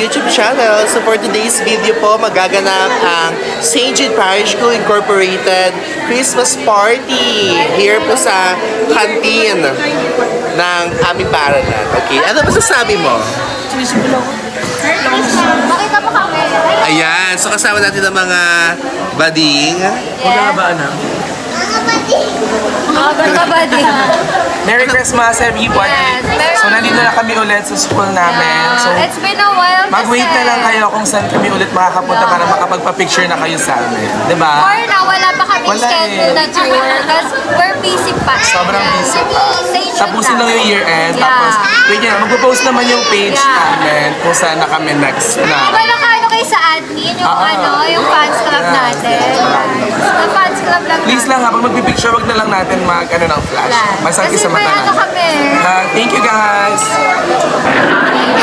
YouTube channel. So for today's video po, magaganap ang St. Jude Parish School Incorporated Christmas Party here po sa canteen ng aming paaralan. Okay, ano masasabi mo? Makita mo kami. Ayan, so kasama natin ang mga bading. Magkakabaan na. Kabadi. Merry Christmas everyone! Yes, Merry So nandito na kami ulit sa school namin. So It's been a while mag-wait na lang kayo kung saan kami ulit makakapunta para makapagpa-picture na kayo sa amin. Diba? Or na wala pa kami Wala schedule eh. na tour because we're busy pa. Sobrang busy pa. Tapusin lang yung year-end. Yeah. Tapos, wait yan, magpo-post naman yung page Yeah. namin kung saan na kami next na. Wala ka ano kayo sa admin, yung fans club natin. Sa fans club lang Please lang ha, pag magpipicture, wag na lang natin ng flash. Masakit Kasi sa mata may ano natin. kami. Thank you guys!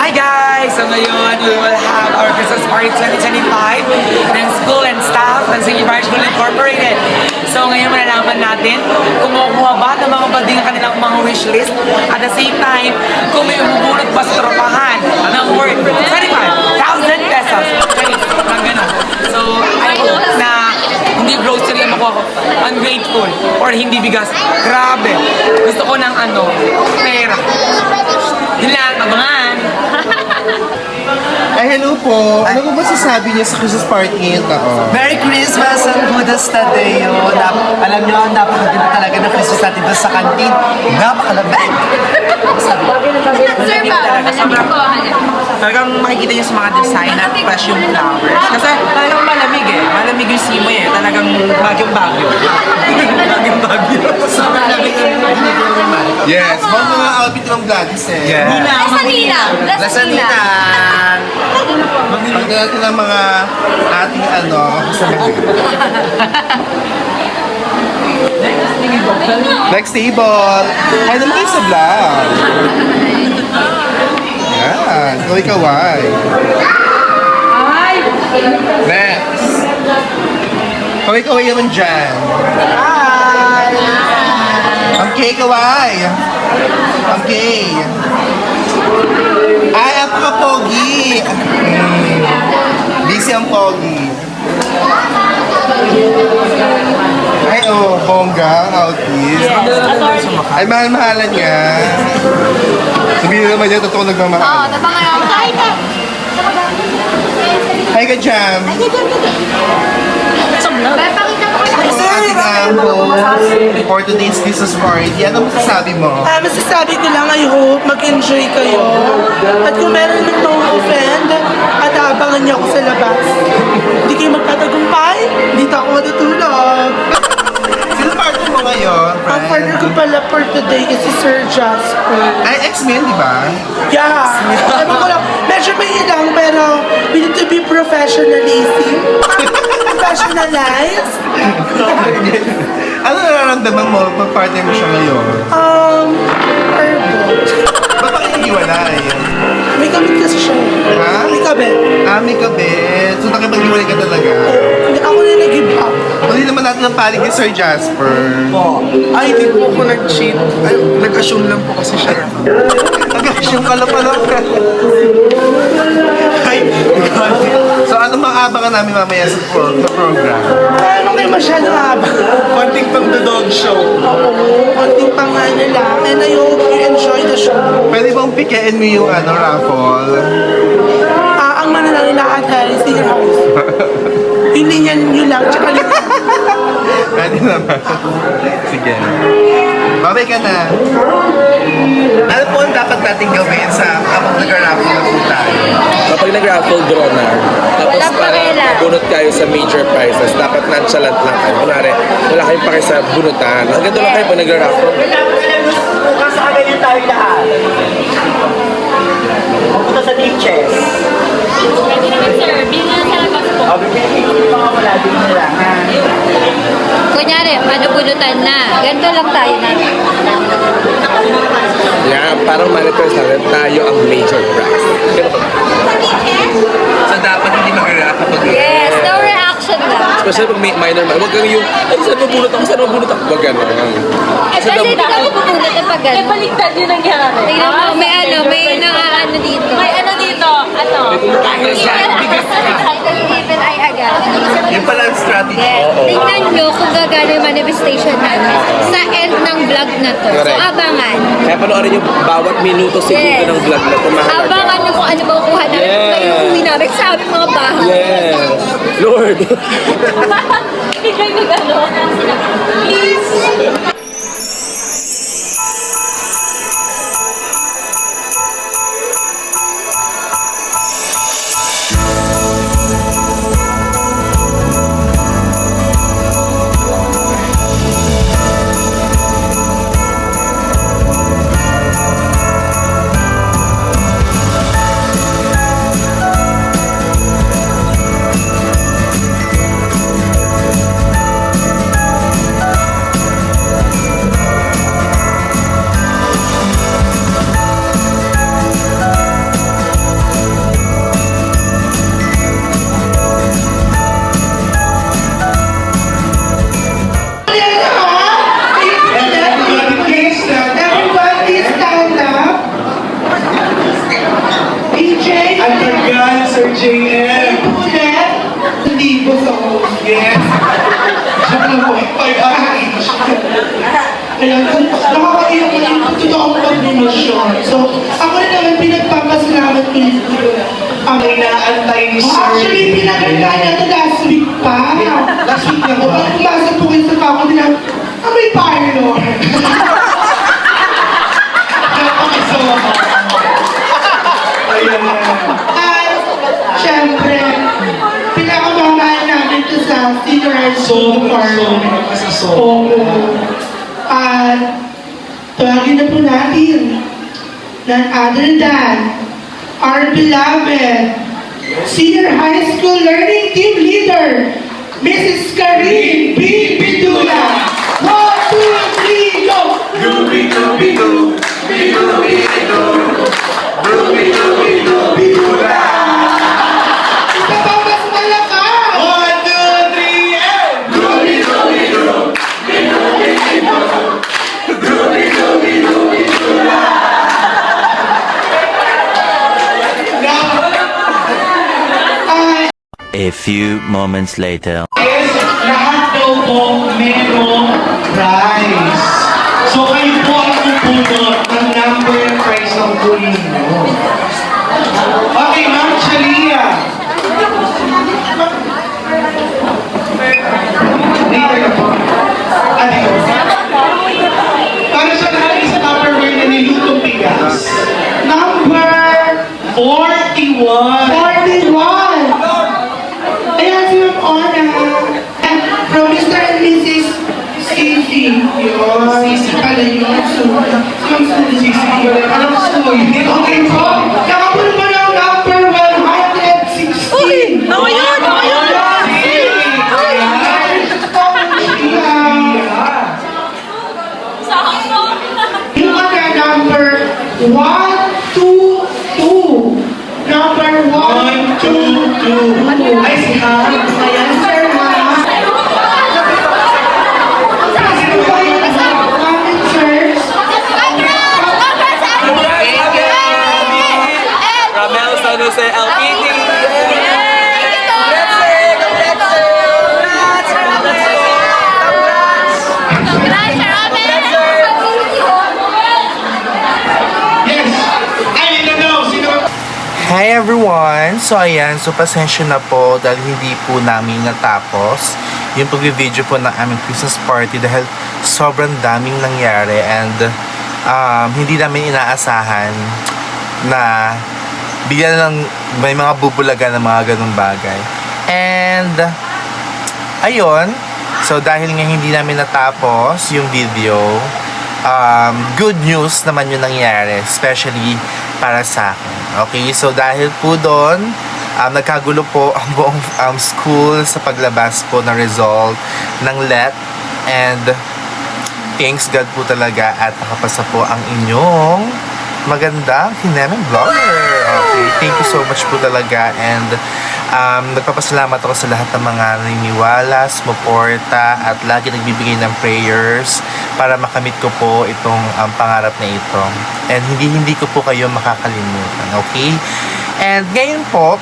Hi guys! So ngayon, we will have our Christmas Party 2025 ng school and staff ng St. Jude School Incorporated. So ngayon malalaman natin kung makukuha ba ng mga bading ang kanilang mga wish list at the same time, kung may umubulot ba sa tropahan ng worth 25,000 pesos. Parang ganun. So I hope na hindi grocery ang makuha ko. Ungrateful or hindi bigas. Grabe. Gusto ko ng pera. Yun lang, abangan. Ay, hello po. Ano po masasabi niyo sa Christmas party ngayong taon? Merry Christmas and Buddha's Tadeo. Alam nyo, napakaganda talaga ng Christmas natin doon sa canteen. Napakalamig! Sir ba? Malamig ko. Talagang makikita niyo sa mga design at fresh yung flowers. Kasi talagang malamig eh. Malamig yung simoy eh. Talagang bagyong-bagyo. Bagyong-bagyo. Sobrang lamig yung Yes, mga outfit ng Gladys eh. Yeah. Lasanina. Lasanina! Magdala natin ng mga ating kasama. Next table. Ay, naman kayo sa vlog. Yan. Kaway-kaway. Next. Kaway-kaway naman dyan. Okay, kaway. Okay. Ay, ang pogi. Busy ang pogi. Ay, bongga, outfit. Ay, mahal-mahalan niya. Sabihin naman niya, totoo nagmamahal. Tatangan ako. Hi ka, Jam. Pakita mo kayo. Ito ang ating host for today's Christmas party. Ano masasabi mo? Masasabi ko lang, I hope mag-enjoy kayo. At kung meron naman ma-offend, at abangan niyo ako sa labas. Hindi kayo magtatagumpay, dito ako matutulog. Sino partner mo ngayon, Ang partner ko pala for today is si Sir Jasper. Ay, ex-men, di ba? Yeah. Ewan ko lang, medyo may ilang pero we need to be professionalized. Ano nararamdaman mo pag partner mo siya ngayon? Herbal. Ba't nakikiwalay? May kabit kasi siya. Ha? May kabit. May kabit. So nakipag-iwalay ka talaga? Ako na nag-give up. Huli naman natin ang palig ni Sir Jasper. Ay, hindi po ako nag-cheat. Ay, nag-assume lang po kasi siya. Nag-assume ka lang pala. Ay, so ano maabangan namin mamaya sa program? Ano kayo masyadong habang? Konting pang the dog show. Oo, konting pangalan lang. And I hope you enjoy the show. Pwede bang pikain mo yung raffle? Ang mananangin lahat ay si Rose. Yung linya nyo lang, tsaka linya. Pwede naman. Sige. Babay ka na. Ano po ang dapat natin gawin sa kapag nag-raffle na po tayo? Kapag nag-raffle draw na, tapos Walang para pakialam. bunot kayo sa major prizes, dapat nonchalant lang kayo. Kunwari, wala kayong pake sa bunutan. Hanggang doon lang kayo pag nag-raffle. Bukas sa ganyan tayo lahat. Pupunta sa teachers. Pwede naman sir, bilhin na sa labas po. Bibigyan ko yung mga wala din nila. Kunyari, manubunutan na. Ganito lang tayo na. Yeah, parang manifest natin, tayo ang major prize. Ganun ba? So dapat hindi mag-raffle kapag Yes, no reaction lang. Especially pag may minor man, huwag kang yung, ay, saan mabunot ako, saan mabunot ako? Huwag ganun. Kasi hindi kami pupulot ng pag gano'n. Baliktad yun nangyari. Tingnan mo, may may nangaano dito. May ano dito. Dahil siya, bigas ka. Evil eye agad. Yun pala ang strategy. Tingnan nyo kung gagano yung manifestation namin sa end ng vlog na to. So, Correct. abangan. Kaya panoorin yung bawat minuto, segundo ng vlog na tumahalaga. Abangan nyo kung ano ba kukuha namin. Yes. Kung kayo uwi namin sa aming mga bahay. Yes! Lord! Bigay na gano'n. Please. Everybody stand up. DJ, Ang tagal, Sir JM. ulit. Hindi ko sa host. Yes. Joke lang po. 5 Ayan, nakakaiyak ko yung totoong pag-promotion. So, ako rin naman pinagpapasalamat ko dito. Ang inaantay ni Sir. Actually, pinaganda niya ito last week pa. Last week na Ako, ba? pag pumasok po kayo sa kako nila, may parlor. Napakasawa ko. Ayan na. At, syempre, pinakamamahal namin ito sa senior high school parlor. Oo. At, tawagin na po natin, none other than our beloved senior high school learning team leader, Mrs. Karine B. Bidula. 1, 2, 3, go! Bidula. Isa pa mas malakas! 1, 2, 3, and... Ay, A few moments later. Yes, lahat daw po merong prize. So kayo po ang pupulot ng number prize ng kunin nyo. Okay, Ma'am Shalia. Later na po. Para sa lahat sa Tupperware na nilutong bigas. number 41. 41. Ayan si Ma'am Ona. And from Mr. and Mrs. Sisi. Yun. Sisi pala yun. So, Ma'am Sisi. Alam ko, hindi Okay po. Nakapuno mo ng number 116. Uy! Ako yun! Ako yun! Yung other number 122. Number 1. 1, 2, 2. Ay, si Han. Ayan, sir, ha? Sino ba yung comment, sirs? Ramel San Jose LPT. Yes. I need to know. Sino? Hi everyone! So ayan, so pasensya na po dahil hindi po namin natapos yung pag-video po ng aming Christmas party dahil sobrang daming nangyari and hindi namin inaasahan na bigyan lang may mga bubulagan ng mga ganung bagay. And ayun, so dahil nga hindi namin natapos yung video, good news naman yung nangyari, especially para sa akin. Okay, so dahil po doon, nagkagulo po ang buong school sa paglabas po ng result ng LET and thanks God po talaga at nakapasa po ang inyong magandang Hineming Vlogger. Okay, thank you so much po talaga and nagpapasalamat ako sa lahat ng mga naniniwala, sumuporta at lagi nagbibigay ng prayers para makamit ko po itong pangarap na ito. And hindi ko po kayo makakalimutan, okay? And ngayon po,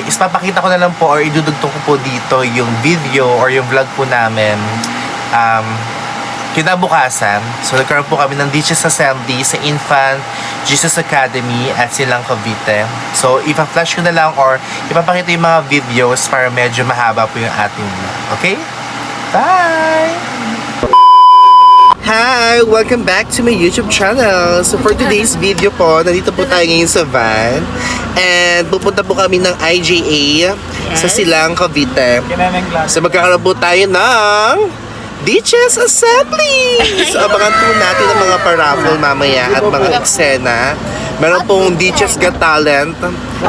ispapakita ko na lang po or idudugtong ko po dito yung video or yung vlog po namin kinabukasan. So nagkaroon po kami ng Ditches Assembly sa Infant Jesus Academy at Silang Cavite. So ipa-flash ko na lang or ipapakita yung mga videos para medyo mahaba po yung ating vlog. Okay? Bye! Hi! Welcome back to my YouTube channel. So for today's video po, nandito po tayo ngayon sa van. And pupunta po kami ng IJA sa Silang Cavite. So magkakaroon po tayo ng Ditches Assembly! So abangan po natin ang mga paraffle mamaya at mga eksena. Meron pong Ditches Got Talent.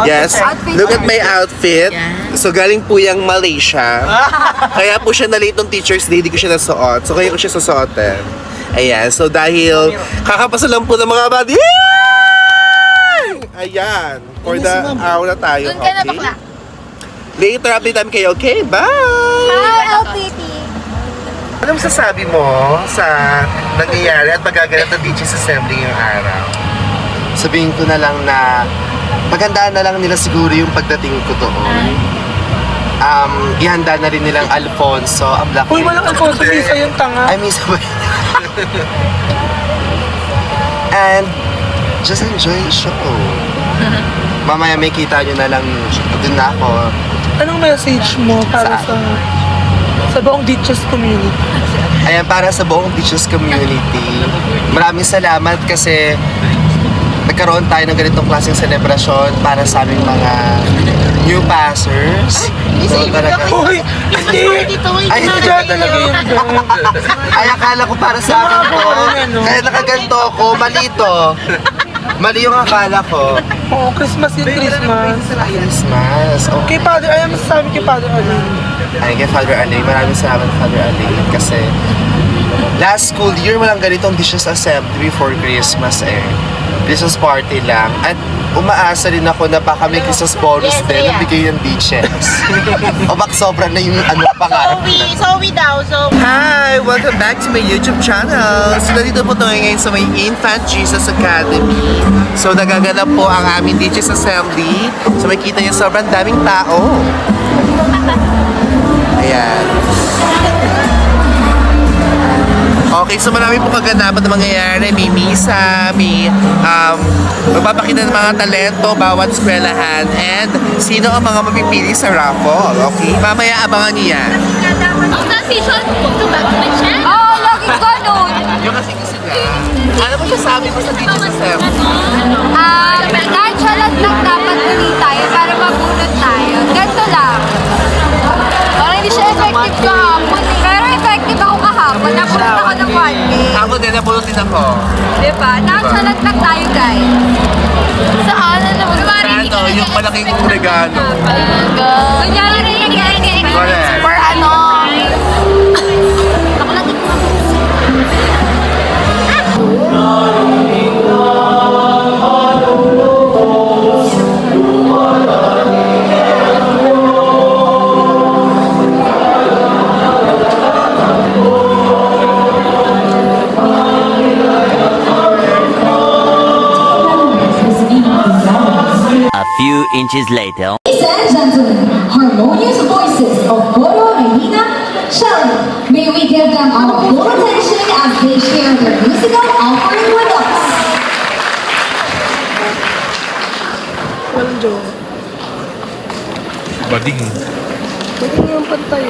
Yes. Look at my outfit. So galing po yung Malaysia. Kaya po siya na-late ng Teacher's Day, di ko siya nasuot. So kaya ko siya susuotin. Ayan. So dahil kakapasa lang po ng mga body. Ayan. For the hour na tayo. Doon ka na Okay? bakla. Later update namin kayo. Okay? Bye! Hi, LPT. Anong sasabi mo sa nangyayari at magaganap ng Ditches Assembly ngayong araw? Sabihin ko na lang na magandaan na lang nila siguro yung pagdating ko doon. Ihanda na rin nilang Alfonso, ang Black Uy, walang Alfonso, Misa yung tanga. I mean, sabay. And just enjoy the show. Mamaya may kita nyo na lang doon na ako. Anong message mo para sa buong Ditches community? Ayan, para sa buong Ditches community, maraming salamat kasi nagkaroon tayo ng ganitong klaseng selebrasyon para sa aming mga new passers. So, talaga, Uy, hindi! ay, hindi Kaya talaga yun doon. ay, akala ko para sa akin to. Kaya nakaganto ako, mali to. Mali yung akala ko. Oo, Christmas yun, Christmas. Christmas. Okay. Kay Father, ayaw masasabi kay Father Alin. Ay, kay Father Alain, maraming salamat Father Alain kasi last school year walang ganitong Ditches Assembly before Christmas eh. Christmas party lang. At umaasa rin ako na baka may Christmas bonus din na bigay ng Ditches. O bak sobra na yung ano pangarap na. Zoe daw, Zoe. Hi! Welcome back to my YouTube channel. So nandito po tayo ngayon sa may Infant Jesus Academy. So nagaganap po ang aming Ditches Assembly. So makita niyo sobrang daming tao. Ayan. Okay, so marami po kaganapan na mangyayari. May misa, may magpapakita ng mga talento bawat eskwelahan, and sino ang mga mapipili sa raffle. Okay, mamaya abangan niyo yan. Ang transition, to back to my channel. Oo, lagi ko nun. Yung kasi ano mo sasabi mo sa Ditches Assembly? Nonchalant lang dapat muli tayo para mabunot tayo. Ganito lang. Parang hindi siya effective kahapon. Pero effective ako kahapon. Nabunot ako ng 1K. Ako din, napulutin ako. Diba? Nonchalant lang tayo, guys. Saan? Ano naman? Ano, yung malaking regalo. Kunyari rin Correct. for ano? Ako lang A few inches later. Ladies and gentlemen, harmonious voices of Coro, Reina, Shelly. May we give them our full attention as they share their musical offering with us. Walang joke. Bading. Pwede niyo yung pantay.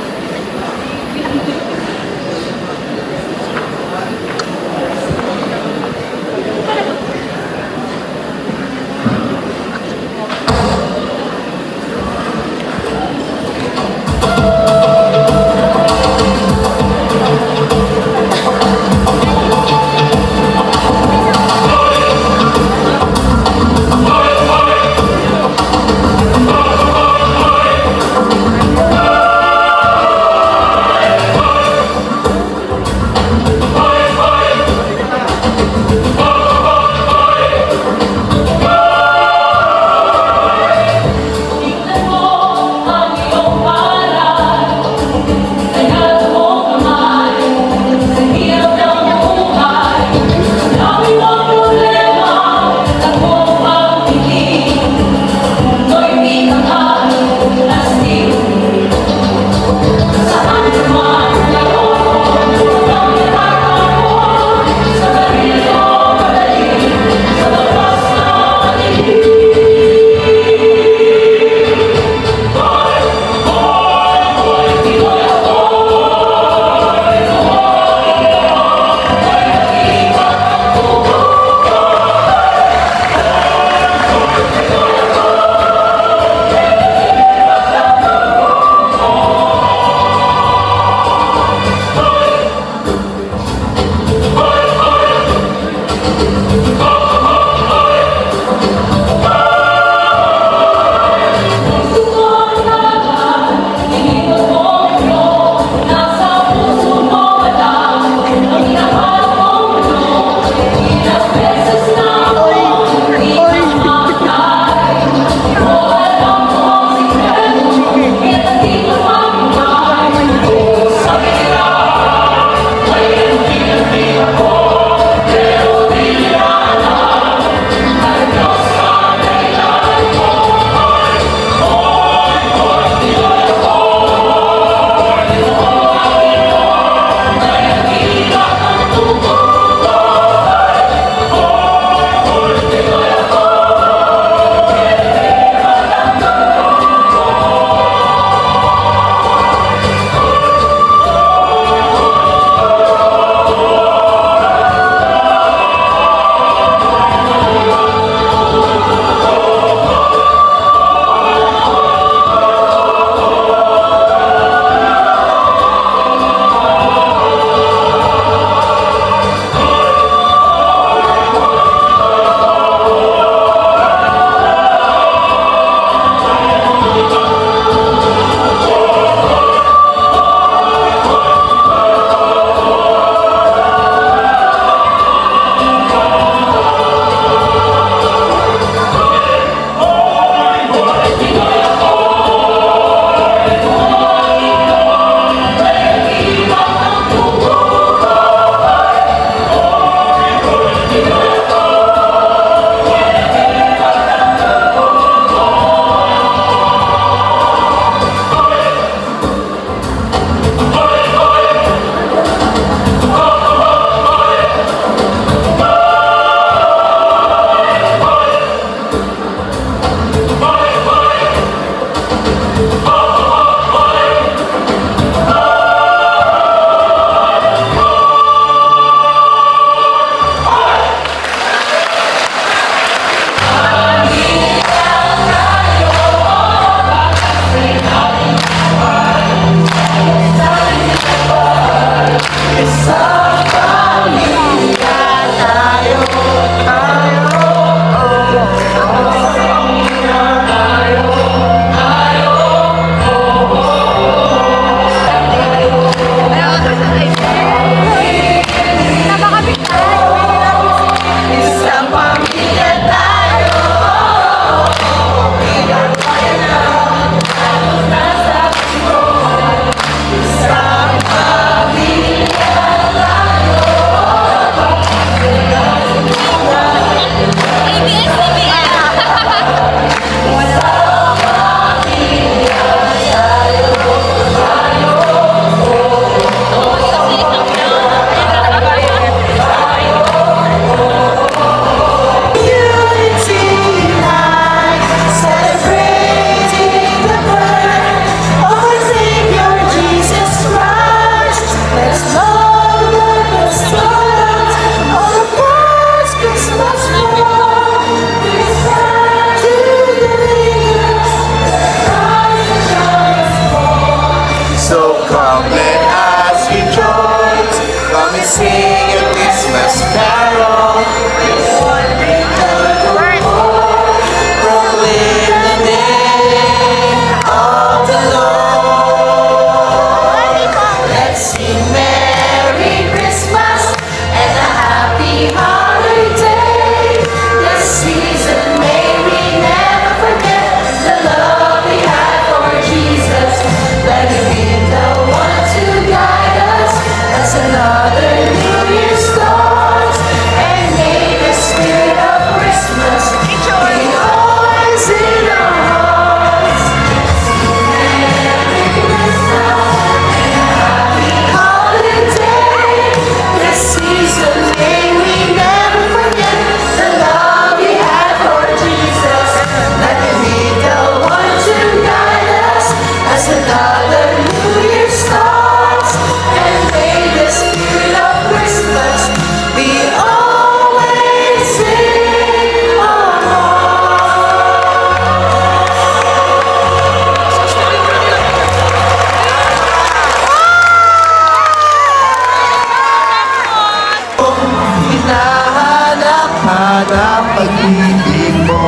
ng pag-ibig mo.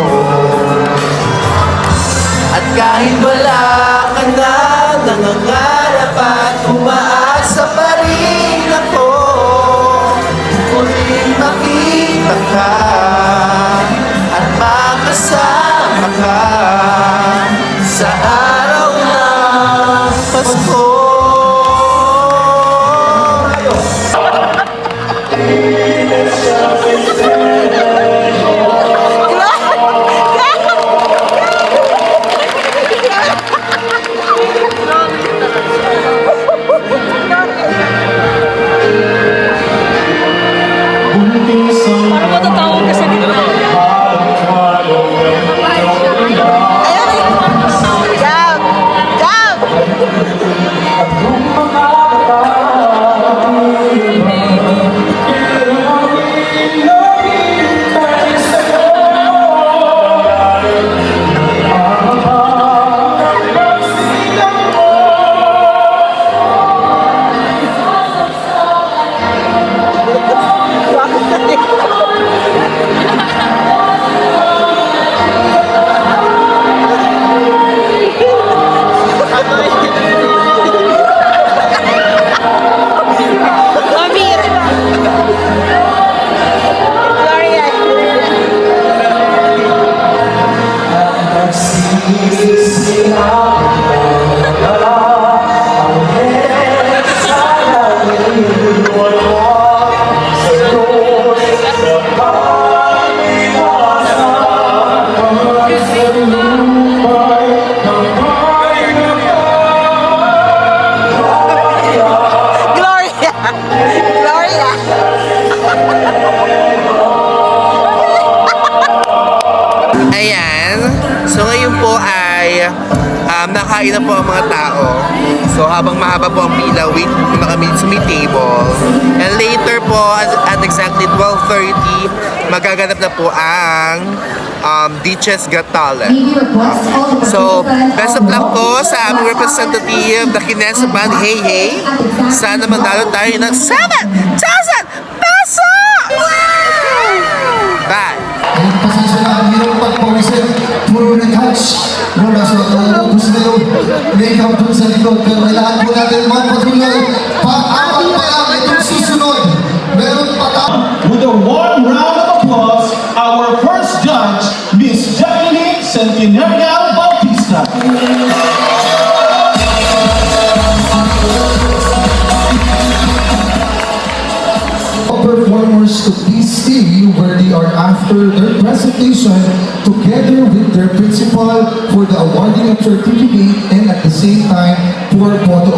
At kahit wala ka na, nangangarap at umaasa pa rin ako. Muling makita ka at makasama ka sa araw ng Pasko. Ayan. So ngayon po ay nakain na po ang mga tao. So habang mahaba po ang pila, wait muna kami sa may table. And later po, at exactly 12:30, magaganap na po ang Ditches Got Talent. So, best of luck po sa aming representative na Kinesa Band, Hey Hey. Sana manalo tayo ng 7,000 pesos! Bye! Pasensya na, ang hirap pagpawisin. Puro retouch. Mula sa ubus na yung makeup dun sa likod. Pero kailangan po natin magpatuloy. Pang-apat pa lang itong susunod. Meron pa tayo. With a warm round of applause, our first judge, Miss Jacqueline Centenarial Bautista. Performers to please stay where they are after their presentation together with their principal for the awarding of certificate and at the same time for photo.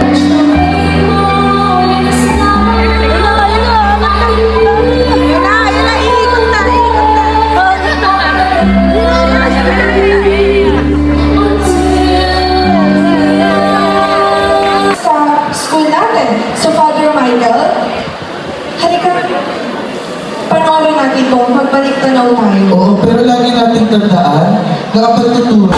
Sa school natin. So, Father Michael, halika. Panoorin natin ito. Magbalik tanaw tayo. Oo, pero lagi nating tandaan na kapag tuturo.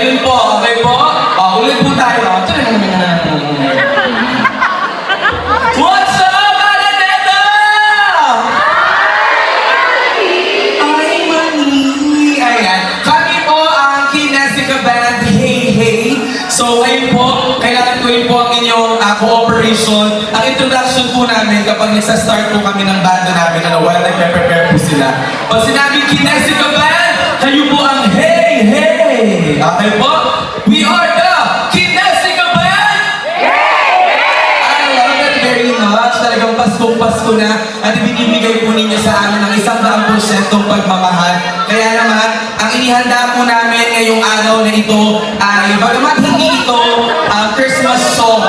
Ganun po, okay po? Ulit po tayo. What's up, Araneta? Ay, mani. Ayan. Kami po ang Kinesica Band, Hey Hey. So, ayun po, kailangan ko yun po ang inyong cooperation. Ang introduction po namin kapag nagsa-start po kami ng banda namin, while nagpe-prepare po sila. Pag sinabing Kinesica Band, kayo po ang Hey Hey. Okay po? We are the Kinesica Band! I love that very much. Talagang Pasko na at ibinibigay po ninyo sa amin ng 100% pagmamahal. Kaya naman, ang inihanda po namin ngayong araw na ito ay, bagamat hindi ito Christmas song,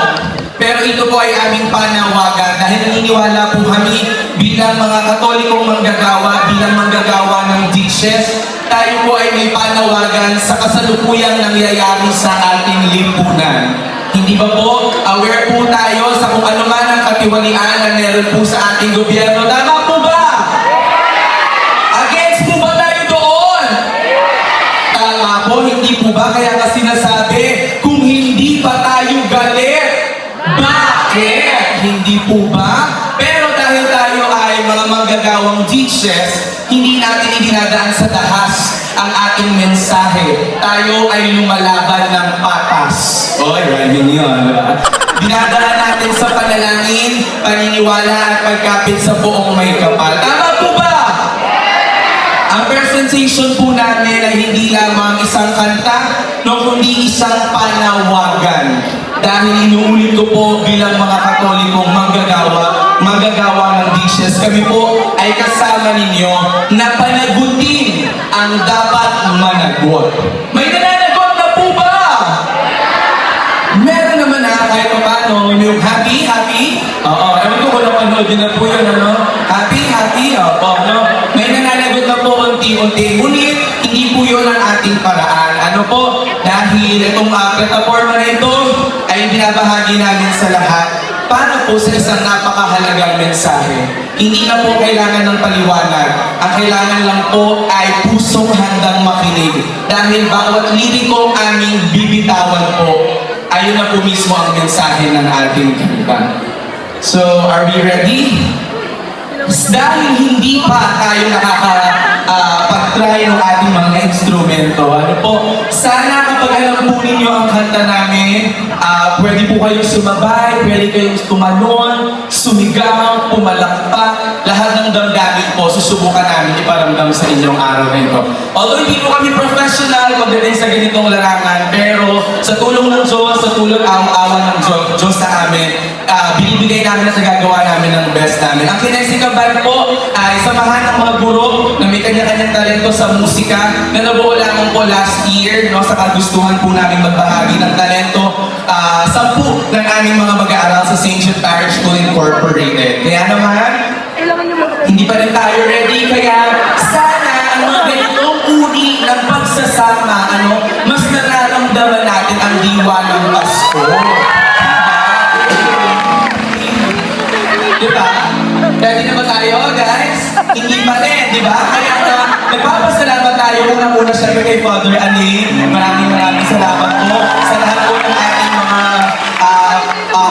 pero ito po ay aming panawagan dahil naniniwala po kami bilang mga Katolikong manggagawa, bilang manggagawa ng dishes, tayo po ay may panawagan sa kasalukuyang nangyayari sa ating lipunan. Hindi ba po aware po tayo sa kung ano man ang katiwalian na meron po sa ating gobyerno? Tama po ba? Against po ba tayo doon? Tama po, hindi po ba? Kaya nga sinasabi, kung hindi pa tayo galit, bakit? Hindi po ba? Pero dahil tayo ay mga manggagawang teachers, hindi natin idinadaan sa dahas ang ating mensahe. Tayo ay lumalaban ng patas. Oy, rhyming yun. Dinadaan natin sa panalangin, paniniwala at pagkapit sa buong may kapal. Tama po ba? Ang presentation po namin ay hindi lamang isang kanta, no, kundi isang panawagan. Dahil inuulit ko po bilang mga Katolikong manggagawa ng dishes, kami po ay kasama ninyo na panagutin ang dapat managot. May nananagot na po ba? Meron naman kahit pa paano, yung happy? Oo, ewan ko kung napanood yun na po yun, ano? Happy? Opo, no? May nananagot na po unti-unti. Ngunit, hindi po yun ang ating paraan. Ano po? Dahil itong plataforma na ito ay binabahagi namin sa lahat para po sa isang napakahalagang mensahe. Hindi na po kailangan ng paliwanag. Ang kailangan lang po ay pusong handang makinig. Dahil bawat lirikong aming bibitawan po, ayun na po mismo ang mensahe ng ating kanta. So, are we ready? Dahil hindi pa tayo nakakapag-try ng ating mga instrumento, ano po, sana kapag alam po ninyo ang kanta namin, pwede po kayong sumabay, pwede kayong tumalon, sumigaw, pumalakpak, lahat ng damdamin po, susubukan namin iparamdam sa inyong araw na ito. Although hindi po kami professional pagdating sa ganitong larangan, pero sa tulong ng Diyos, sa tulong awa ng Diyos sa amin, binibigay namin at nagagawa namin ng best namin. Ang Kinesica Band po ay samahan ng mga guro na may kanya-kanyang talento sa musika na nabuo lamang po last year, no, sa kagustuhan po namin magbahagi ng talento. 10 ng aming mga mag-aaral sa St. Jude Parish School Incorporated. Kaya naman, hindi pa rin tayo ready, kaya sana ang mga ganitong uri ng pagsasama, mas nararamdaman natin ang diwa ng Pasko. Diba? Ready na ba tayo, guys? Hindi pa rin, di ba? Kaya nagpapasalamat tayo unang-una siyempre kay Father Aning. Maraming salamat po sa lahat po ng ating mga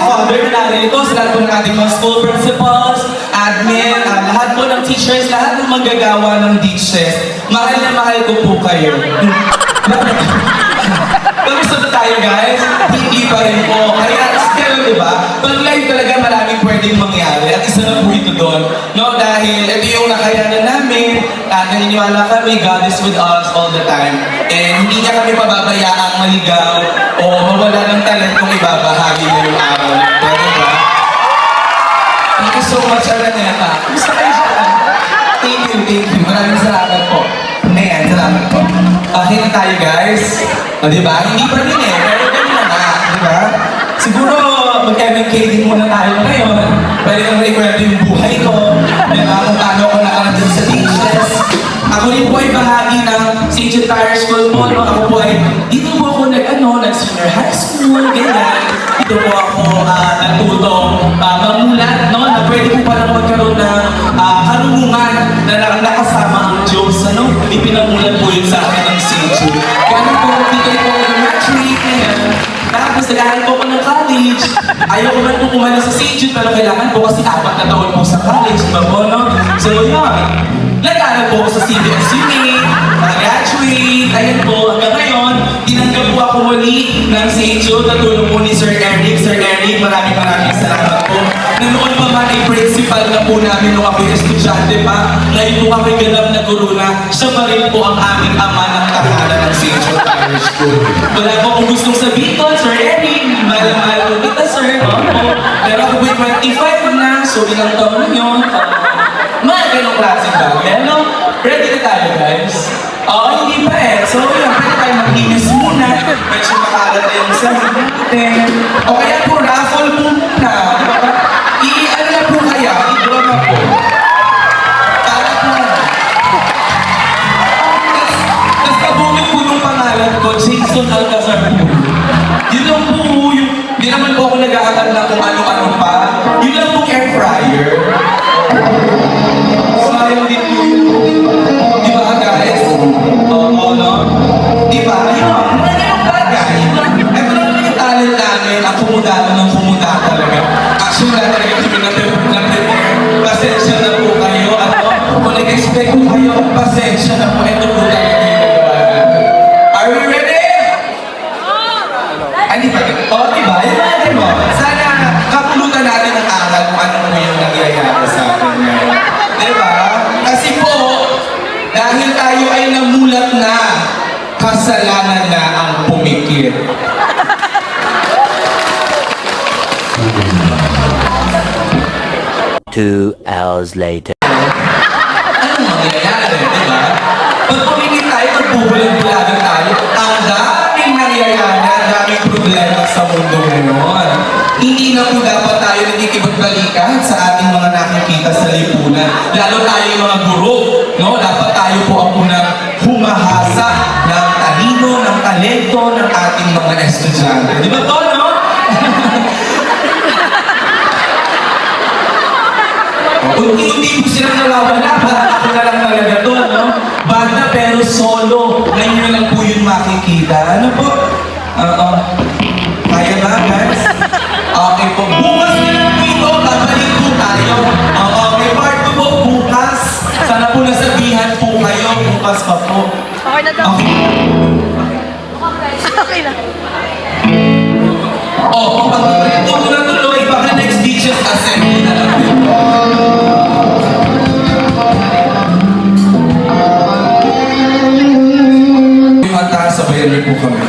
father na narito, sa lahat po ng ating mga school principals, admin, lahat po ng teachers, lahat ng manggagawa ng dishes. Mahal na mahal ko po kayo. Kamusta na tayo, guys? Hindi pa rin po. Kaya, ganun, di ba? Pag live talaga maraming pwedeng mangyari. At isa na po ito doon. No? Dahil ito yung nakayanan namin. Naniniwala kami, God is with us all the time. And hindi niya kami pababayaang maligaw o mawala ng talentong ibabahagi ngayong araw. Pwede ba? Thank you so much, Araneta. Gusto kayo siya? Thank you. Maraming salamat po. Ayan, salamat po. Okay na tayo, guys. O, diba? Hindi pa rin eh. Pero ganun na. Diba? Siguro, mag-MMK din muna tayo ngayon. Pwede kang ikwento yung buhay ko. Diba? Kung paano ako nakarating sa dishes. Ako rin po ay bahagi ng St. Jude Parish School po. No? Ako po ay, dito po ako nag-senior high school, ganyan. Dito po ako natutong mamulat, no? Na pwede po palang magkaroon ng karunungan na nakasama ang Diyos. Ipinamulat po yun sa akin ng St. Jude. Kaya po, dito po Tapos nag-aaral po ako ng college. Ayaw ko man po kumano sa St. Jude, pero kailangan po kasi 4 na taon po sa college, diba po, no? So yun, nag-aaral po ako sa CBS Unit, nag-graduate, ayun po, hanggang ngayon, tinanggap po ako muli ng St. Jude, natulong po ni Sir Eric. Sir Eric, maraming salamat po. Nanoon pa man ay principal na po namin nung ako'y estudyante pa. Ngayon po ako'y ganap na guru na, siya pa rin po ang aming ama ng tahanan ng St. Jude Parish School. Wala po akong gustong sabihin doon, Sir Eric. Mahal po kita, sir. Opo. Pero ako po'y 25 na, so ilang taon na yun. Mga ganong klaseng bagay, no? Ready na tayo, guys? Oo, hindi pa eh. So, yun, pwede tayo mag-linis muna. Medyo makalat na yung sabi natin. O kaya po, raffle po muna. I-ano na po kaya? I-draw na po. Para po. Tapos kabungin po yung pangalan ko, Jason Alcazar po. Yun lang po, yung, di naman po ako nag-aaral na kung ano-ano pa. Yun lang po air fryer. Sayang din po yun. Di ba, guys? Oo, no? Di ba? Yun, mga ganong bagay. Ito lang naman yung talent namin. Ang kumudalo ng kumuda talaga. Actually, na talaga kami na-prepare. Pasensya na po kayo. Ano? Kung nag-expect po kayo, pasensya na po. Ito po talaga yung nagawa natin. Are we ready? Ay, di ba? Oo, di ba? Yung mga ganon. Sana kapulutan natin ang aral kung ano mo yung nangyayari sa atin ngayon. Di ba? Kasi po, dahil tayo ay namulat na, kasalanan na ang pumikit. 2 hours later. Anong mangyayari, di ba? Pag pumikit tayo, magbubulag-bulagan tayo, ang daming nangyayari, ang daming problema sa mundo ngayon. Hindi na po dapat tayo nakikipagbalikan sa ating mga nakikita sa lipunan. Lalo tayo yung mga guro, no? Dapat tayo po ang unang humahasa ng talino, ng talento ng ating mga estudyante. Di ba po, no? Unti-unti po silang nawawala, parang ako na lang talaga to, no? Banda pero solo, ngayon na lang po yun makikita. Ano po? Oo. Kaya ba, guys? Okay po. Bukas na lang po ito, babalik po tayo. Oo, may part 2 po bukas. Sana po nasabihan po kayo, bukas pa po. Okay na daw. Okay. Okay na. Oo, pag ito ko na tuloy, baka next teacher's assembly na lang din. Yung kanta, sabayan niyo po kami.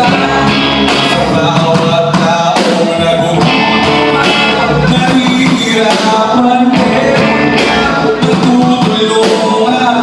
Sa bawat taong nagugutom, nahihirapan din, nagtutulungan.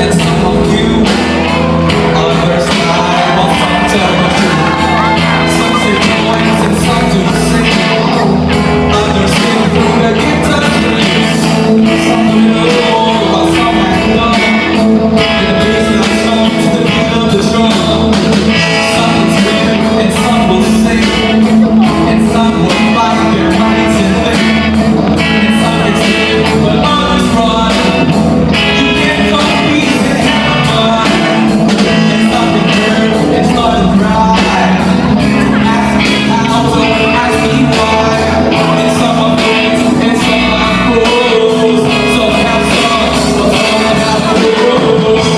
And some of you understand what some tell the truth. Some say points and some do sing. Others sing through the guitar's strings. Some know what some have done. And the bassline comes to the beat of the drum. Some will scream and some will sing. And some will fight their minds and think. And some can sleep but others run. You can't compete and have fun. And some can hurt and start to cry. Ask me how, don't ask me why. And some are friends and some are foes. Some have some, but some have pros.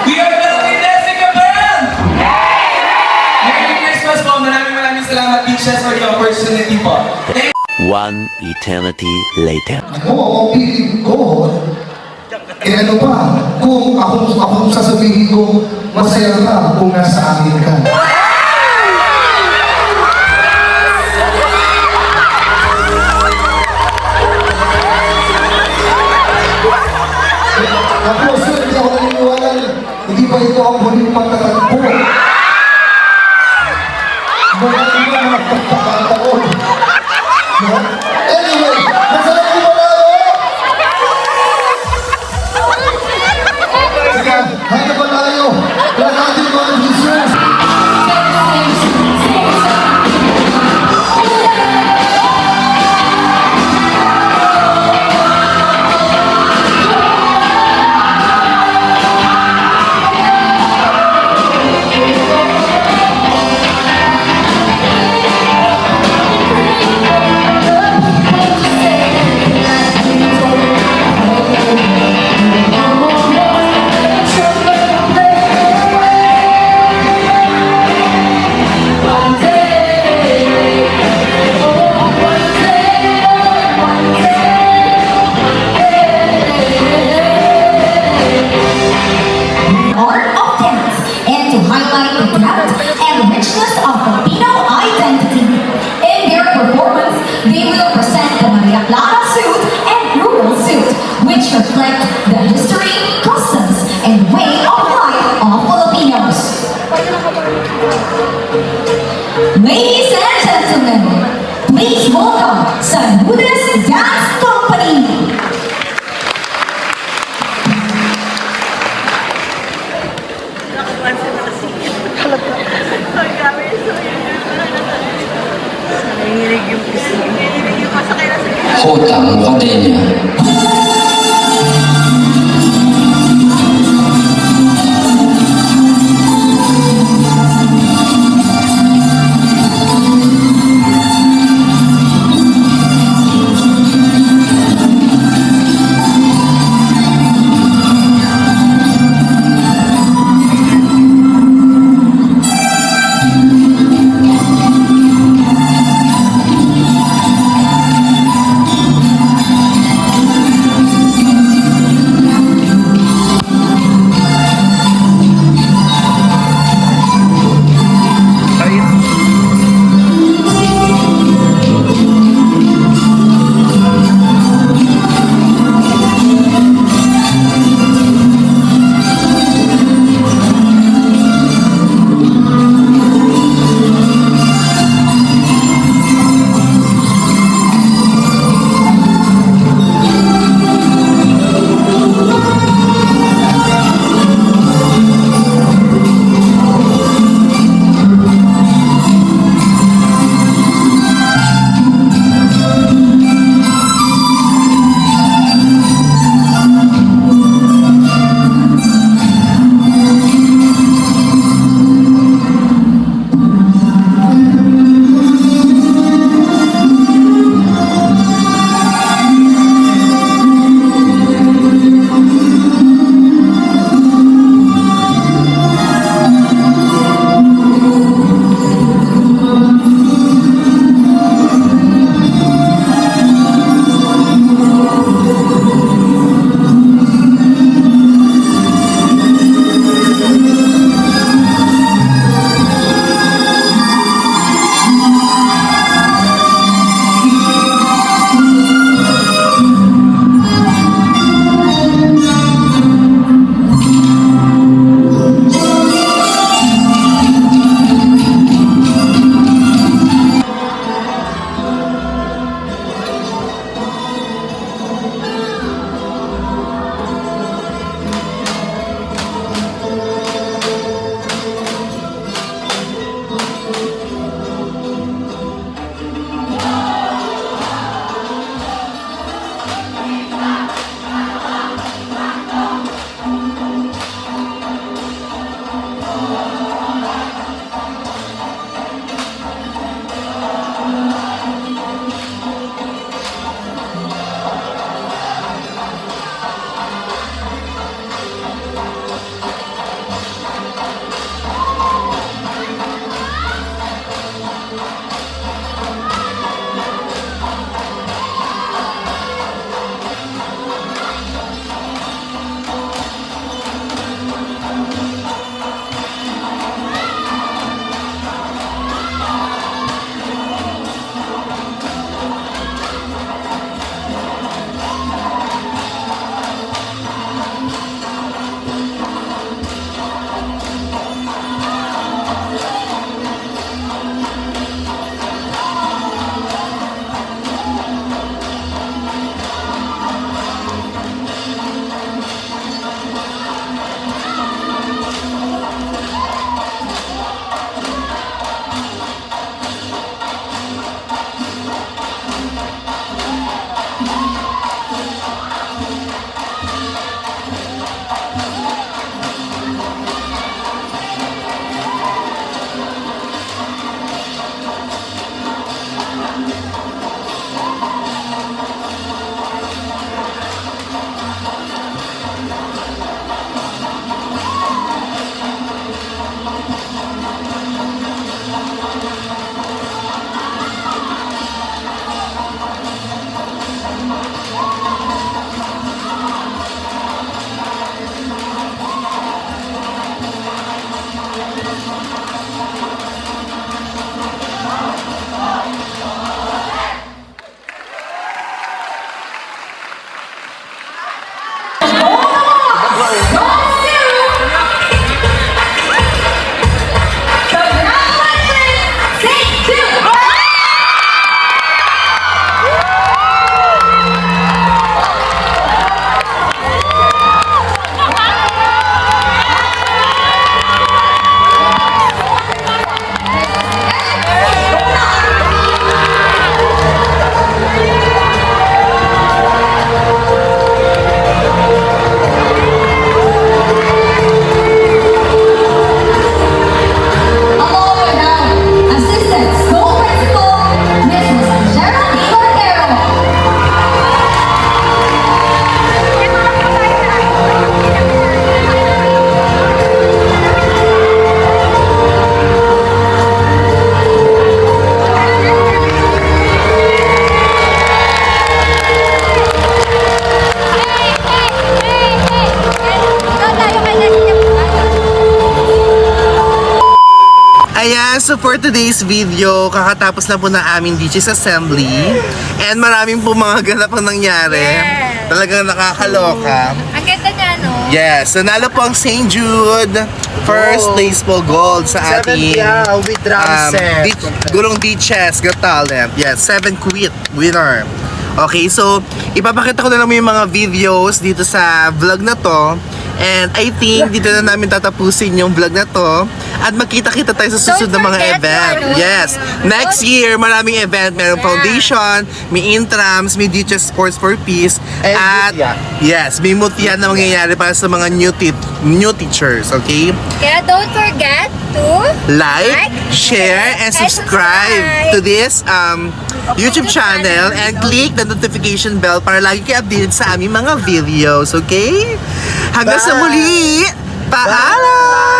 We are Melody Jessica Band! Merry Christmas po! Maraming salamat, Teachers, for the opportunity po. One eternity later. Ako, ang piling ko, ano pa, kung ako sasabihin ko, masaya ka kung nasa amin ka. Ako, sir, hindi ako naniniwala. Hindi ba ito ang huling pagtatagpo? Marami na magpagkakataon. Anyway, masaya ko ba tayo? Sige, handa ba tayo? Wala natin mga Jesus. Ladies and gentlemen, please welcome Saludes Dance Company. Hotang Academia. for today's video, kakatapos na po ng aming DC's Assembly. And maraming po mga ganap ang nangyari. Yes. Talagang nakakaloka. Ang ganda niya, no? Yes, nanalo po ang St. Jude. First place po gold sa ating with drum set. Gulong D-Chess Got Talent. Yes, 7 quit winner. Okay, so ipapakita ko na lang yung mga videos dito sa vlog na to. And I think dito na namin tatapusin yung vlog na to. At magkita-kita tayo sa susunod na mga forget event. your, Yes, next year maraming event. Merong foundation, may intrams, may DChess Sports for Peace. And at mutya. yes, may mutya na mangyayari para sa mga new teachers. Okay? Kaya don't forget to Like, share, and subscribe to this YouTube channel and click the notification bell para lagi kayo updated sa aming mga videos, okay? Hanggang sa muli, paalam!